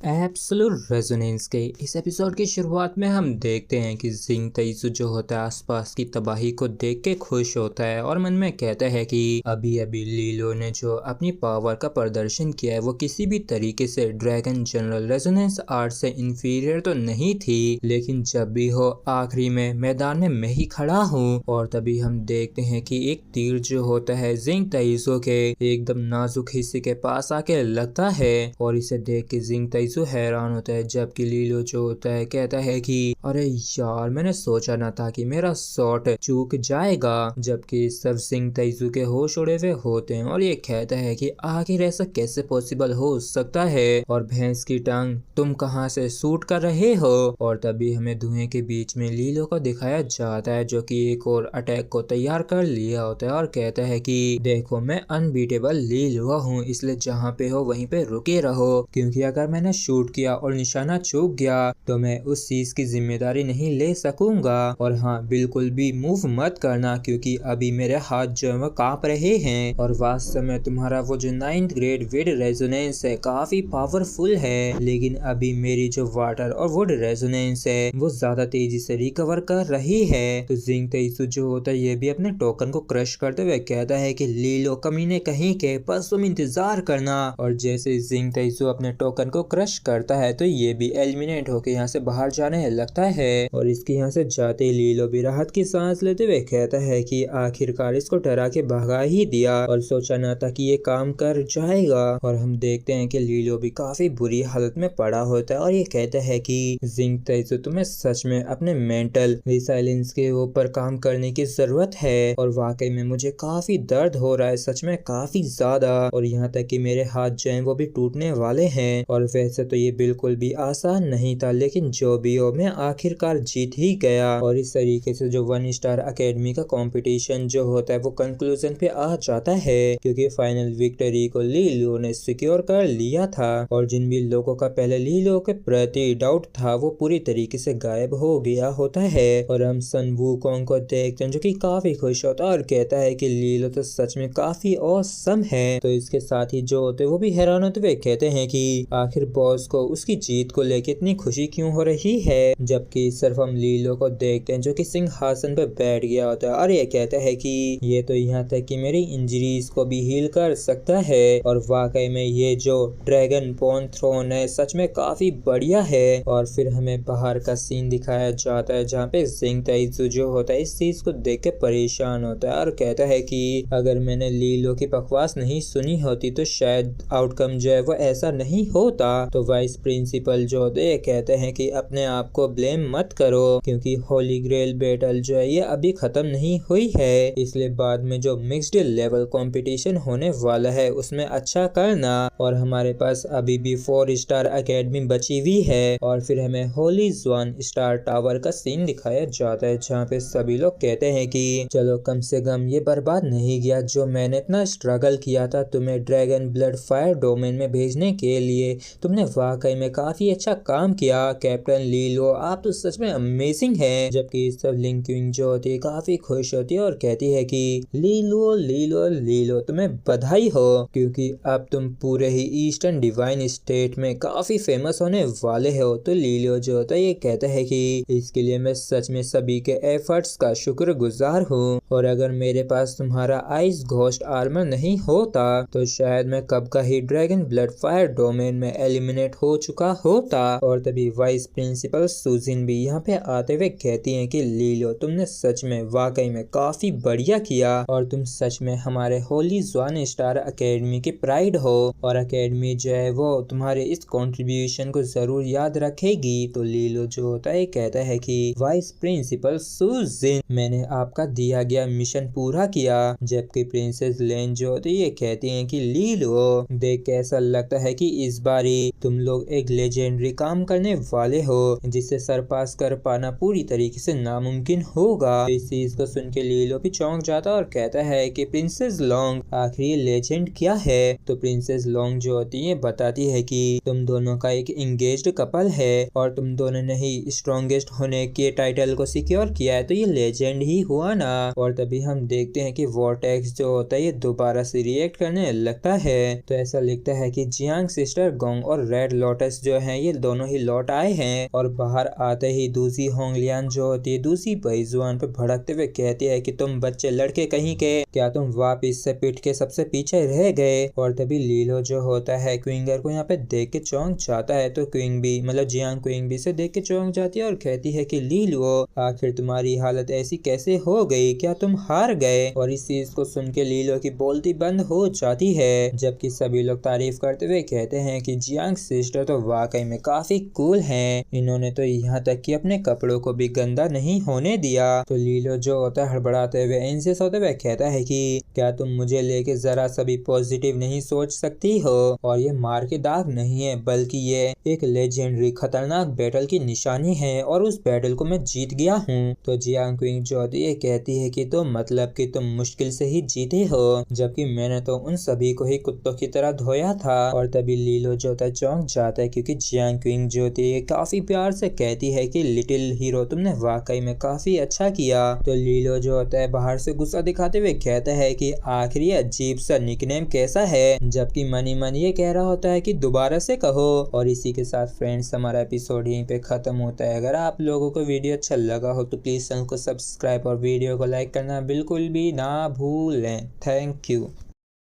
Absolute resonance के इस episode की शुरुआत में हम देखते हैं कि जिंग तैजू जो होता है आसपास की तबाही को देख के खुश होता है और मन में कहता है कि अभी अभी लीलो ने जो अपनी पावर का प्रदर्शन किया है वो किसी भी तरीके से ड्रैगन जनरल रेजोनेंस आर्ट से इंफीरियर तो नहीं थी, लेकिन जब भी हो आखिरी में मैदान में मैं ही खड़ा हूँ। और तभी हम देखते हैं कि एक तीर जो होता है जिंग तैजू के एकदम नाजुक हिस्से के पास आके लगता है और इसे देख के जिंग तैजू हैरान होता है, जबकि लीलो जो होता है कहता है कि अरे यार मैंने सोचा ना था कि मेरा शॉट चूक जाएगा। जबकि सब जिंग तैजू के होश उड़े हुए होते हैं और ये कहता है कि आखिर ऐसा कैसे पॉसिबल हो सकता है और भैंस की टांग तुम कहां से शूट कर रहे हो। और तभी हमें धुएं के बीच में लीलो को दिखाया जाता है जो कि एक और अटैक को तैयार कर लिया होता है और कहता है कि देखो मैं अनबीटेबल लीलो हूँ, इसलिए जहाँ पे हो वहीं पे रुके रहो, क्योंकि अगर मैंने शूट किया और निशाना चूक गया तो मैं उस चीज की जिम्मेदारी नहीं ले सकूंगा। और हाँ बिल्कुल भी मूव मत करना क्योंकि अभी मेरे हाथ जो है कांप रहे हैं और वास्तव में तुम्हारा वो जो 9th ग्रेड विड रेजोनेंस है काफी पावरफुल है, लेकिन अभी मेरी जो वाटर और वुड रेजोनेंस है वो ज्यादा तेजी से रिकवर कर रही है। तो जिंग तैजू जो होता है ये भी अपने टोकन को क्रश करते हुए कहता है कि लीलो कमीने कहीं के, बस तुम इंतजार करना। और जैसे जिंग तैजू अपने टोकन को क्रश करता है तो ये भी एलिमिनेट होकर यहाँ से बाहर जाने लगता है और इसके यहाँ से जाते लीलो भी राहत की सांस लेते हुए कहता है कि आखिरकार इसको डरा के भगा ही दिया और सोचा न था कि ये काम कर जाएगा। और हम देखते हैं कि लीलो भी काफी बुरी हालत में पड़ा होता है और ये कहता है कि जिंग तैजू तुम्हें सच में अपने मेंटल रिसाइलेंस के ऊपर काम करने की जरूरत है और वाकई में मुझे काफी दर्द हो रहा है, सच में काफी ज्यादा, और यहाँ तक कि मेरे हाथ जो है वो भी टूटने वाले हैं। और वैसे तो ये बिल्कुल भी आसान नहीं था, लेकिन जो भी हो मैं आखिरकार जीत ही गया। और इस तरीके से जो 1 स्टार अकेडमी का कंपटीशन जो होता है वो कंक्लूजन पे आ जाता है क्योंकि फाइनल विक्ट्री को लीलो ने सिक्योर कर लिया था और जिन भी लोगों का पहले लीलो के प्रति डाउट था वो पूरी तरीके से गायब हो गया होता है। और हम सन वूकोंग को देखते हैं जो कि काफी खुश होता है और कहता है कि लीलो तो सच में काफी औसम है। तो इसके साथ ही जो होते वो भी हैरान होते हुए कहते हैं कि आखिर बॉस को उसकी जीत को लेकर इतनी खुशी क्यों हो रही है, जबकि सिर्फ हम लीलो को देखते हैं जो कि सिंहासन पे बैठ गया होता है और ये कहता है कि ये तो यहाँ तक कि मेरी इंजरीज को भी हील कर सकता है और वाकई में ये जो ड्रैगन बोन थ्रोन है सच में काफी बढ़िया है। और फिर हमें बाहर का सीन दिखाया जाता है जहाँ पे जिंग तैजू जो होता है इस चीज को देख के परेशान होता है और कहता है कि अगर मैंने लीलो की बकवास नहीं सुनी होती तो शायद आउटकम जो है वो ऐसा नहीं होता। तो वाइस प्रिंसिपल जो होते हैं कहते हैं कि अपने आप को ब्लेम मत करो क्योंकि होली ग्रेल बैटल जो है ये अभी खत्म नहीं हुई है, इसलिए बाद में जो मिक्स्ड लेवल कंपटीशन होने वाला है उसमें अच्छा करना। और हमारे पास अभी भी 4 स्टार अकेडमी बची हुई है। और फिर हमें होली ज़्वान स्टार टावर का सीन दिखाया जाता है जहाँ पे सभी लोग कहते हैं कि चलो कम से कम ये बर्बाद नहीं गया जो मैंने इतना स्ट्रगल किया था तुम्हें ड्रैगन ब्लड फायर डोमेन में भेजने के लिए, तुमने वाकई में काफी अच्छा काम किया कैप्टन लीलो, आप तो सच में अमेजिंग हैं। जबकि सब लिंग क्वीन जो होती है काफी खुश होती है और कहती है कि लीलो लीलो लीलो तुम्हें बधाई हो क्योंकि अब तुम पूरे ही ईस्टर्न डिवाइन स्टेट में काफी फेमस होने वाले हो। तो लीलो जो होता है ये कहता है कि इसके लिए मैं सच में सभी के एफर्ट्स का शुक्रगुजार हूँ और अगर मेरे पास तुम्हारा आइस घोस्ट आर्मर नहीं होता तो शायद मैं कब का ही ड्रैगन ब्लड फायर डोमेन में एलिमिनेट हो चुका होता। और तभी वाइस प्रिंसिपल सुजिन भी यहाँ पे आते हुए कहती हैं कि लीलो तुमने सच में वाकई में काफी बढ़िया किया और तुम सच में हमारे होली ज़्वान स्टार अकेडमी की प्राइड हो और अकेडमी जो है वो तुम्हारे इस कंट्रीब्यूशन को जरूर याद रखेगी। तो लीलो जो होता है कहता है कि वाइस प्रिंसिपल सुजिन मैंने आपका दिया गया मिशन पूरा किया। जबकि प्रिंसेस लेन जो होती है ये कहती हैं कि लीलो देख के ऐसा लगता है कि इस बारी तुम लोग एक लेजेंडरी काम करने वाले हो जिसे सरपास कर पाना पूरी तरीके से नामुमकिन होगा। इस चीज को सुन के लीलो भी चौंक जाता और कहता है कि प्रिंसेस लॉन्ग आखिर ये लेजेंड क्या है। तो प्रिंसेस लॉन्ग जो होती है बताती है कि तुम दोनों का एक एंगेज्ड कपल है और तुम दोनों ने ही स्ट्रॉन्गेस्ट होने के टाइटल को सिक्योर किया है तो ये लेजेंड ही हुआ ना। और तभी हम देखते हैं कि वॉर्टेक्स जो होता है ये दोबारा से रिएक्ट करने लगता है। तो ऐसा लिखता है कि जियांग सिस्टर गोंग और रेड लोटस जो है ये दोनों ही लौट आए हैं। और बाहर आते ही दूसरी होंगलियान जो होती है दूसरी बेजुबान पे भड़कते हुए कहती है कि तुम बच्चे लड़के कहीं के, क्या तुम वापिस से पीट के सबसे पीछे रह गए। और तभी लीलो जो होता है क्विंगर को यहाँ पे देख के चौंक जाता है, तो क्विंग भी मतलब जियांग क्विंग भी से देख के चौंक जाती है और कहती है कि लीलो आखिर तुम्हारी हालत ऐसी कैसे हो गई, क्या तुम हार गए। और इस चीज को सुन के लीलो की बोलती बंद हो जाती है, जबकि सभी लोग तारीफ करते हुए कहते हैं कि जियांग सिस्टर तो वाकई में काफी कूल हैं, इन्होंने तो यहाँ तक कि अपने कपड़ों को भी गंदा नहीं होने दिया। तो लीलो जो होता है हड़बड़ाते हुए इंसिस होते हुए कहता है कि क्या तुम मुझे लेके जरा सा भी पॉजिटिव नहीं सोच सकती हो, और ये मार के दाग नहीं है बल्कि ये एक लेजेंडरी खतरनाक बैटल की निशानी है और उस बैटल को मैं जीत गया हूँ। तो जियांग क्विंग जो होती है कहती है कि तो मतलब कि तुम मुश्किल से ही जीते हो, जबकि मैंने तो उन सभी को ही कुत्तों की तरह धोया था। और तभी लीलो जो होता है चौंक जाता है, क्योंकि जियांग क्विंग जो होती है काफी प्यार से कहती है कि लिटिल हीरो तुमने वाकई में काफी अच्छा किया। तो लीलो जो होता है बाहर से गुस्सा दिखाते हुए कहता है कि आखिर ये अजीब सा निकनेम कैसा है, जबकि मनी मन ये कह रहा होता है कि दोबारा से कहो। और इसी के साथ फ्रेंड्स हमारा एपिसोड यहीं पे खत्म होता है। अगर आप लोगों को वीडियो अच्छा लगा हो तो प्लीज चैनल को सब्सक्राइब और वीडियो को लाइक करना बिल्कुल भी ना भूलें। Thank you.